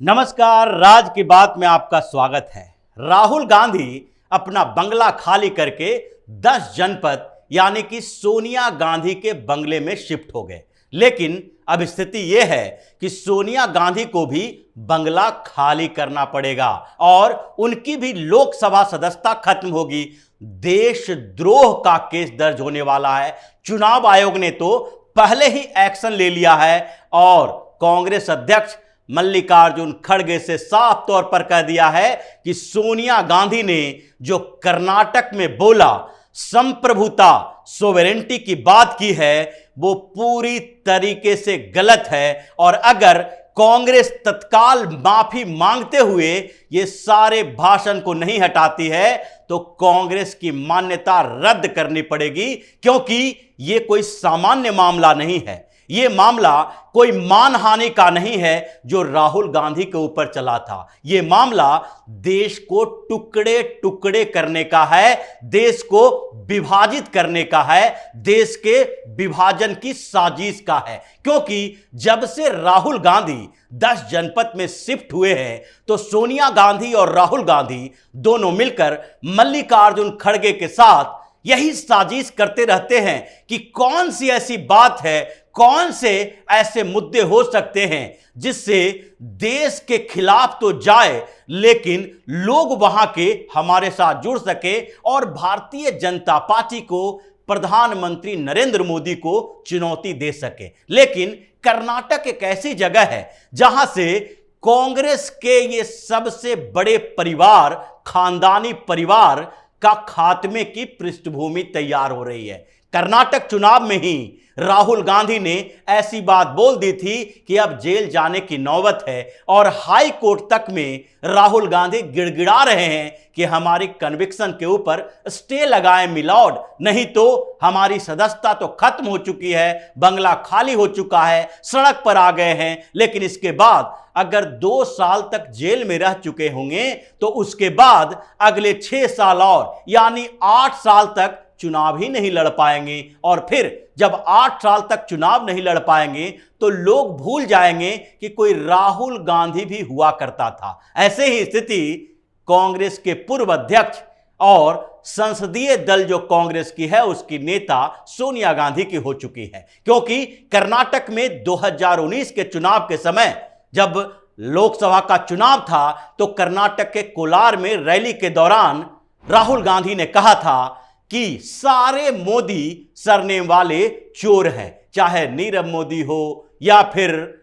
नमस्कार, राज की बात में आपका स्वागत है। राहुल गांधी अपना बंगला खाली करके 10 जनपद यानी कि सोनिया गांधी के बंगले में शिफ्ट हो गए। लेकिन अब स्थिति यह है कि सोनिया गांधी को भी बंगला खाली करना पड़ेगा और उनकी भी लोकसभा सदस्यता खत्म होगी। देशद्रोह का केस दर्ज होने वाला है। चुनाव आयोग ने तो पहले ही एक्शन ले लिया है और कांग्रेस अध्यक्ष मल्लिकार्जुन खड़गे से साफ तौर पर कह दिया है कि सोनिया गांधी ने जो कर्नाटक में बोला, संप्रभुता सोवेरेंटी की बात की है, वो पूरी तरीके से गलत है। और अगर कांग्रेस तत्काल माफी मांगते हुए ये सारे भाषण को नहीं हटाती है तो कांग्रेस की मान्यता रद्द करनी पड़ेगी, क्योंकि ये कोई सामान्य मामला नहीं है। ये मामला कोई मानहानि का नहीं है जो राहुल गांधी के ऊपर चला था। ये मामला देश को टुकड़े टुकड़े करने का है, देश को विभाजित करने का है, देश के विभाजन की साजिश का है। क्योंकि जब से राहुल गांधी 10 जनपद में शिफ्ट हुए हैं तो सोनिया गांधी और राहुल गांधी दोनों मिलकर मल्लिकार्जुन खड़गे के साथ यही साजिश करते रहते हैं कि कौन सी ऐसी बात है, कौन से ऐसे मुद्दे हो सकते हैं जिससे देश के खिलाफ तो जाए लेकिन लोग वहां के हमारे साथ जुड़ सके और भारतीय जनता पार्टी को, प्रधानमंत्री नरेंद्र मोदी को चुनौती दे सके। लेकिन कर्नाटक एक ऐसी जगह है जहां से कांग्रेस के ये सबसे बड़े परिवार, खानदानी परिवार का खात्मे की पृष्ठभूमि तैयार हो रही है। कर्नाटक चुनाव में ही राहुल गांधी ने ऐसी बात बोल दी थी कि अब जेल जाने की नौबत है और हाई कोर्ट तक में राहुल गांधी गिड़गिड़ा रहे हैं कि हमारी कन्विक्शन के ऊपर स्टे लगाएं मिलॉर्ड, नहीं तो हमारी सदस्यता तो खत्म हो चुकी है, बंगला खाली हो चुका है, सड़क पर आ गए हैं। लेकिन इसके बाद अगर 2 साल तक जेल में रह चुके होंगे तो उसके बाद अगले 6 साल और यानी 8 साल तक चुनाव ही नहीं लड़ पाएंगे। और फिर जब 8 साल तक चुनाव नहीं लड़ पाएंगे तो लोग भूल जाएंगे कि कोई राहुल गांधी भी हुआ करता था। ऐसे ही स्थिति कांग्रेस के पूर्व अध्यक्ष और संसदीय दल जो कांग्रेस की है उसकी नेता सोनिया गांधी की हो चुकी है। क्योंकि कर्नाटक में 2019 के चुनाव के समय जब लोकसभा का चुनाव था तो कर्नाटक के कोलार में रैली के दौरान राहुल गांधी ने कहा था कि सारे मोदी सरनेम वाले चोर हैं, चाहे नीरव मोदी हो या फिर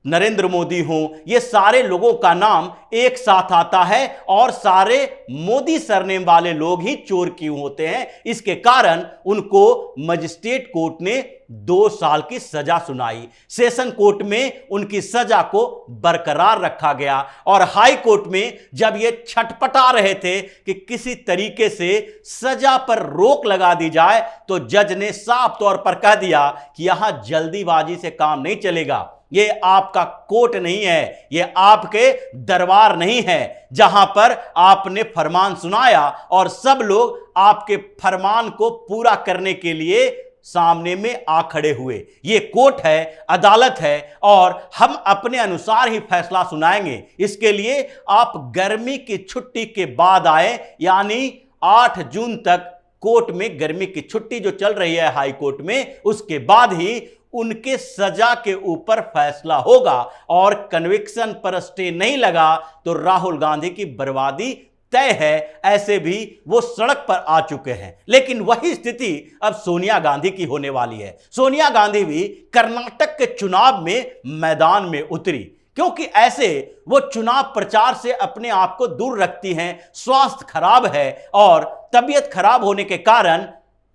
नरेंद्र मोदी हो, ये सारे लोगों का नाम एक साथ आता है और सारे मोदी सरनेम वाले लोग ही चोर क्यों होते हैं। इसके कारण उनको मजिस्ट्रेट कोर्ट ने 2 साल की सजा सुनाई, सेशन कोर्ट में उनकी सजा को बरकरार रखा गया और हाई कोर्ट में जब ये छटपटा रहे थे कि किसी तरीके से सजा पर रोक लगा दी जाए तो जज ने साफ तौर पर कह दिया कि यहां जल्दीबाजी से काम नहीं चलेगा। ये आपका कोर्ट नहीं है, ये आपके दरबार नहीं है जहां पर आपने फरमान सुनाया और सब लोग आपके फरमान को पूरा करने के लिए सामने में आ खड़े हुए। ये कोर्ट है, अदालत है और हम अपने अनुसार ही फैसला सुनाएंगे। इसके लिए आप गर्मी की छुट्टी के बाद आए, यानी 8 जून तक कोर्ट में गर्मी की छुट्टी जो चल रही है हाई कोर्ट में, उसके बाद ही उनके सजा के ऊपर फैसला होगा और कन्विक्शन पर स्टे नहीं लगा तो राहुल गांधी की बर्बादी तय है। ऐसे भी वो सड़क पर आ चुके हैं। लेकिन वही स्थिति अब सोनिया गांधी की होने वाली है। सोनिया गांधी भी कर्नाटक के चुनाव में मैदान में उतरी, क्योंकि ऐसे वो चुनाव प्रचार से अपने आप को दूर रखती हैं। स्वास्थ्य खराब है और तबीयत खराब होने के कारण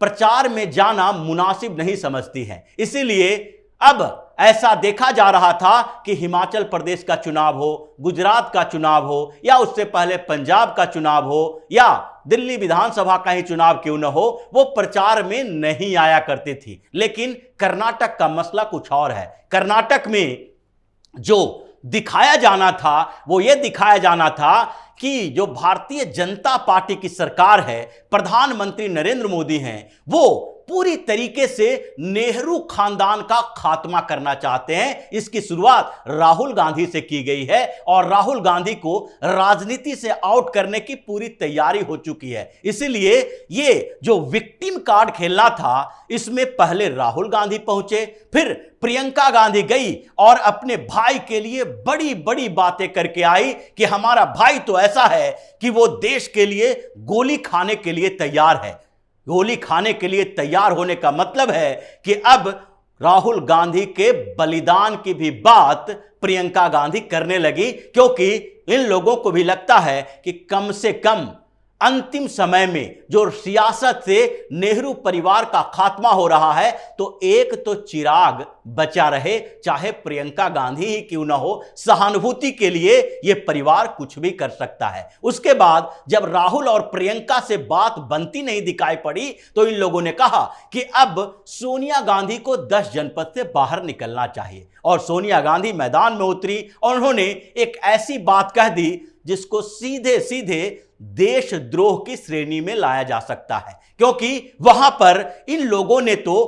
प्रचार में जाना मुनासिब नहीं समझती हैं। इसीलिए अब ऐसा देखा जा रहा था कि हिमाचल प्रदेश का चुनाव हो, गुजरात का चुनाव हो या उससे पहले पंजाब का चुनाव हो या दिल्ली विधानसभा का ही चुनाव क्यों न हो, वो प्रचार में नहीं आया करती थी। लेकिन कर्नाटक का मसला कुछ और है। कर्नाटक में जो दिखाया जाना था वो ये दिखाया जाना था कि जो भारतीय जनता पार्टी की सरकार है, प्रधानमंत्री नरेंद्र मोदी हैं, वो पूरी तरीके से नेहरू खानदान का खात्मा करना चाहते हैं। इसकी शुरुआत राहुल गांधी से की गई है और राहुल गांधी को राजनीति से आउट करने की पूरी तैयारी हो चुकी है। इसलिए ये जो विक्टिम कार्ड खेलना था, इसमें पहले राहुल गांधी पहुंचे, फिर प्रियंका गांधी गई और अपने भाई के लिए बड़ी बड़ी बातें करके आई कि हमारा भाई तो ऐसा है कि वो देश के लिए गोली खाने के लिए तैयार है। गोली खाने के लिए तैयार होने का मतलब है कि अब राहुल गांधी के बलिदान की भी बात प्रियंका गांधी करने लगी, क्योंकि इन लोगों को भी लगता है कि कम से कम अंतिम समय में जो सियासत से नेहरू परिवार का खात्मा हो रहा है, तो एक तो चिराग बचा रहे, चाहे प्रियंका गांधी ही क्यों ना हो। सहानुभूति के लिए यह परिवार कुछ भी कर सकता है। उसके बाद जब राहुल और प्रियंका से बात बनती नहीं दिखाई पड़ी, तो इन लोगों ने कहा कि अब सोनिया गांधी को 10 जनपद से बाहर निकलना चाहिए। और सोनिया गांधी मैदान में उतरी और उन्होंने एक ऐसी बात कह दी जिसको सीधे सीधे देशद्रोह की श्रेणी में लाया जा सकता है, क्योंकि वहां पर इन लोगों ने तो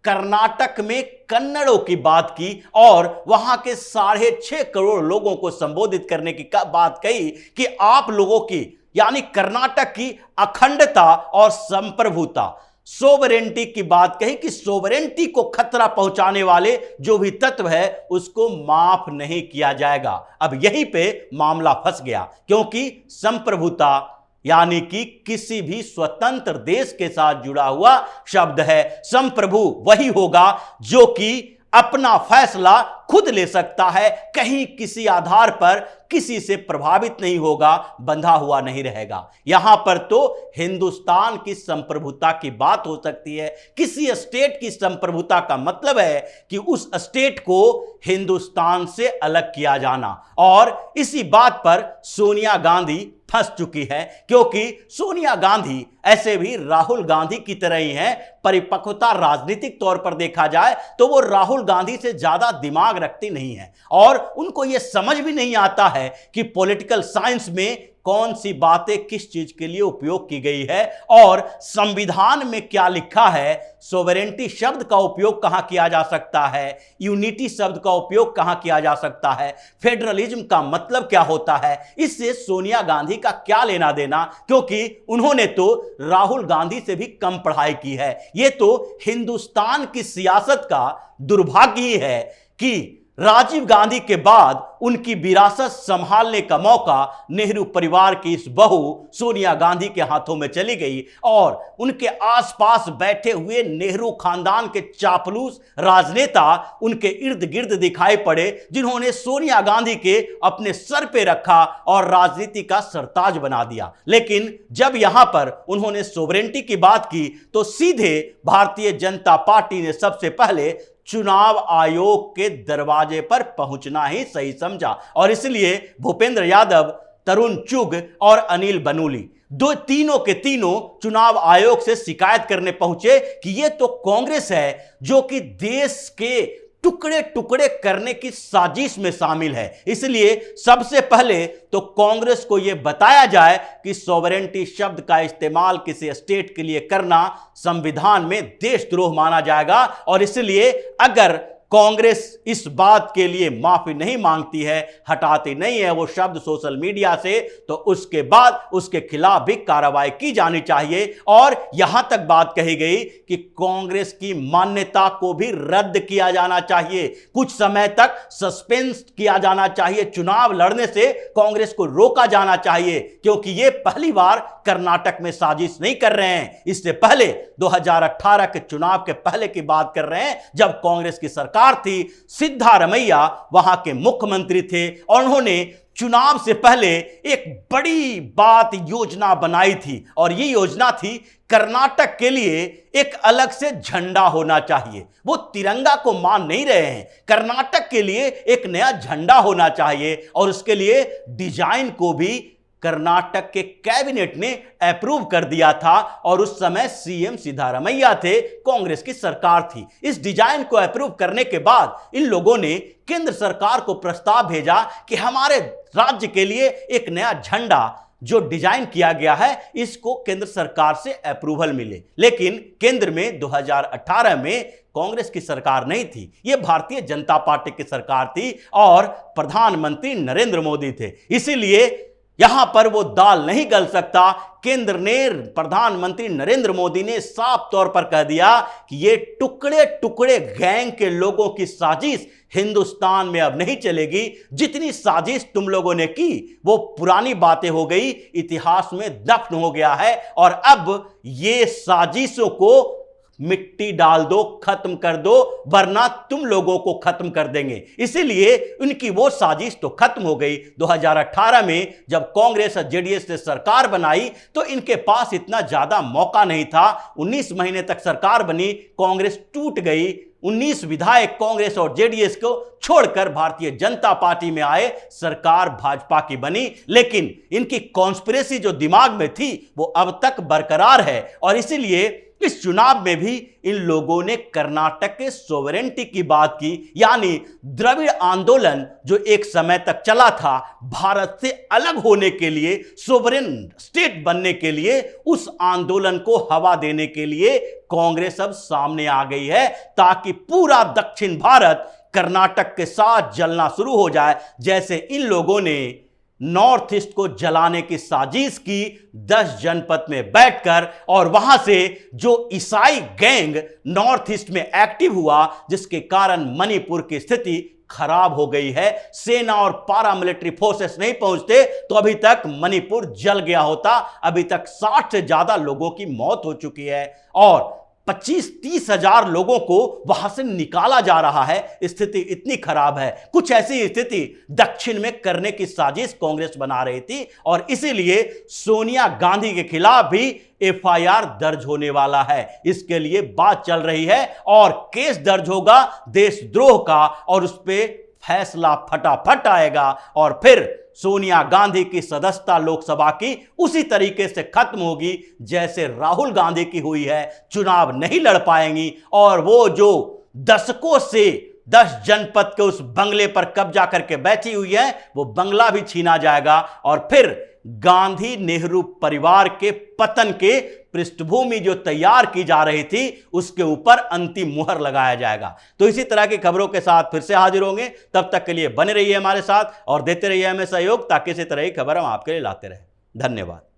कर्नाटक में कन्नड़ों की बात की और वहां के 6.5 करोड़ लोगों को संबोधित करने की बात कही कि आप लोगों की, यानी कर्नाटक की अखंडता और संप्रभुता, सोवरेंटी की बात कही कि सोवरेंटी को खतरा पहुंचाने वाले जो भी तत्व है उसको माफ नहीं किया जाएगा। अब यहीं पे मामला फंस गया, क्योंकि संप्रभुता यानी कि किसी भी स्वतंत्र देश के साथ जुड़ा हुआ शब्द है। संप्रभु वही होगा जो कि अपना फैसला खुद ले सकता है, कहीं किसी आधार पर किसी से प्रभावित नहीं होगा, बंधा हुआ नहीं रहेगा। यहां पर तो हिंदुस्तान की संप्रभुता की बात हो सकती है। किसी स्टेट की संप्रभुता का मतलब है कि उस स्टेट को हिंदुस्तान से अलग किया जाना। और इसी बात पर सोनिया गांधी फंस चुकी है, क्योंकि सोनिया गांधी ऐसे भी राहुल गांधी की तरह ही हैं। परिपक्वता राजनीतिक तौर पर देखा जाए तो वो राहुल गांधी से ज्यादा दिमाग रखती नहीं है और उनको यह समझ भी नहीं आता है कि पॉलिटिकल साइंस में कौन सी बातें किस चीज के लिए उपयोग की गई है और संविधान में क्या लिखा है। सोवरेंटी शब्द का उपयोग कहां किया जा सकता है, यूनिटी शब्द का उपयोग कहां किया जा सकता है, फेडरलिज्म का मतलब क्या होता है, इससे सोनिया गांधी का क्या लेना देना, क्योंकि उन्होंने तो राहुल गांधी से भी कम पढ़ाई की है। यह तो हिंदुस्तान की सियासत का दुर्भाग्य ही है कि राजीव गांधी के बाद उनकी विरासत संभालने का मौका नेहरू परिवार की इस बहू सोनिया गांधी के हाथों में चली गई और उनके आसपास बैठे हुए नेहरू खानदान के चापलूस राजनेता उनके इर्द गिर्द दिखाई पड़े, जिन्होंने सोनिया गांधी के अपने सर पे रखा और राजनीति का सरताज बना दिया। लेकिन जब यहां पर उन्होंने सोवरेंटी की बात की तो सीधे भारतीय जनता पार्टी ने सबसे पहले चुनाव आयोग के दरवाजे पर पहुंचना ही सही समझा और इसलिए भूपेंद्र यादव, तरुण चुग और अनिल बनूली तीनों के तीनों चुनाव आयोग से शिकायत करने पहुंचे कि यह तो कांग्रेस है जो कि देश के टुकड़े टुकड़े करने की साजिश में शामिल है। इसलिए सबसे पहले तो कांग्रेस को यह बताया जाए कि सॉवरेंटी शब्द का इस्तेमाल किसी स्टेट के लिए करना संविधान में देशद्रोह माना जाएगा और इसलिए अगर कांग्रेस इस बात के लिए माफी नहीं मांगती है, हटाती नहीं है वो शब्द सोशल मीडिया से, तो उसके बाद उसके खिलाफ भी कार्रवाई की जानी चाहिए। और यहां तक बात कही गई कि कांग्रेस की मान्यता को भी रद्द किया जाना चाहिए, कुछ समय तक सस्पेंस किया जाना चाहिए, चुनाव लड़ने से कांग्रेस को रोका जाना चाहिए, क्योंकि ये पहली बार कर्नाटक में साजिश नहीं कर रहे हैं। इससे पहले 2018 के चुनाव के पहले की बात कर रहे हैं, जब कांग्रेस की सरकार थी, सिद्धारमैया वहां के मुख्यमंत्री थे और उन्होंने चुनाव से पहले एक बड़ी बात योजना बनाई थी और ये योजना थी कर्नाटक के लिए एक अलग से झंडा होना चाहिए। वो तिरंगा को मान नहीं रहे हैं, कर्नाटक के लिए एक नया झंडा होना चाहिए और उसके लिए डिजाइन को भी कर्नाटक के कैबिनेट ने अप्रूव कर दिया था और उस समय सीएम सिद्धारमैया थे, कांग्रेस की सरकार थी। इस डिजाइन को अप्रूव करने के बाद इन लोगों ने केंद्र सरकार को प्रस्ताव भेजा कि हमारे राज्य के लिए एक नया झंडा जो डिजाइन किया गया है इसको केंद्र सरकार से अप्रूवल मिले, लेकिन केंद्र में 2018 में कांग्रेस की सरकार नहीं थी, यह भारतीय जनता पार्टी की सरकार थी और प्रधानमंत्री नरेंद्र मोदी थे। इसीलिए यहां पर वो दाल नहीं गल सकता। केंद्र ने, प्रधानमंत्री नरेंद्र मोदी ने साफ तौर पर कह दिया कि ये टुकड़े टुकड़े गैंग के लोगों की साजिश हिंदुस्तान में अब नहीं चलेगी। जितनी साजिश तुम लोगों ने की वो पुरानी बातें हो गई, इतिहास में दफन हो गया है और अब ये साजिशों को मिट्टी डाल दो, खत्म कर दो, वरना तुम लोगों को खत्म कर देंगे। इसीलिए उनकी वो साजिश तो खत्म हो गई। 2018 में जब कांग्रेस और जेडीएस ने सरकार बनाई तो इनके पास इतना ज्यादा मौका नहीं था। 19 महीने तक सरकार बनी, कांग्रेस टूट गई। 19 विधायक कांग्रेस और जेडीएस को छोड़कर भारतीय जनता पार्टी में आए, सरकार भाजपा की बनी। लेकिन इनकी कॉन्स्पिरेसी जो दिमाग में थी वो अब तक बरकरार है और इसीलिए इस चुनाव में भी इन लोगों ने कर्नाटक के सोवरेंटी की बात की, यानी द्रविड़ आंदोलन जो एक समय तक चला था भारत से अलग होने के लिए, सोवरेन स्टेट बनने के लिए, उस आंदोलन को हवा देने के लिए कांग्रेस अब सामने आ गई है ताकि पूरा दक्षिण भारत कर्नाटक के साथ जलना शुरू हो जाए। जैसे इन लोगों ने नॉर्थ ईस्ट को जलाने की साजिश की 10 जनपद में बैठकर, और वहां से जो ईसाई गैंग नॉर्थ ईस्ट में एक्टिव हुआ जिसके कारण मणिपुर की स्थिति खराब हो गई है। सेना और पारामिलिट्री फोर्सेस नहीं पहुंचते तो अभी तक मणिपुर जल गया होता। अभी तक 60 से ज्यादा लोगों की मौत हो चुकी है और 25-30 हजार लोगों को वहां से निकाला जा रहा है। स्थिति इतनी खराब है। कुछ ऐसी स्थिति दक्षिण में करने की साजिश कांग्रेस बना रही थी और इसीलिए सोनिया गांधी के खिलाफ भी एफआईआर दर्ज होने वाला है। इसके लिए बात चल रही है और केस दर्ज होगा देशद्रोह का और उस पर फैसला फटाफट आएगा और फिर सोनिया गांधी की सदस्यता लोकसभा की उसी तरीके से खत्म होगी जैसे राहुल गांधी की हुई है। चुनाव नहीं लड़ पाएंगी और वो जो दशकों से 10 जनपद के उस बंगले पर कब्जा करके बैठी हुई है वो बंगला भी छीना जाएगा और फिर गांधी नेहरू परिवार के पतन के पृष्ठभूमि जो तैयार की जा रही थी उसके ऊपर अंतिम मुहर लगाया जाएगा। तो इसी तरह की खबरों के साथ फिर से हाजिर होंगे। तब तक के लिए बने रहिए हमारे साथ और देते रहिए हमें सहयोग ताकि इसी तरह की खबर हम आपके लिए लाते रहें। धन्यवाद।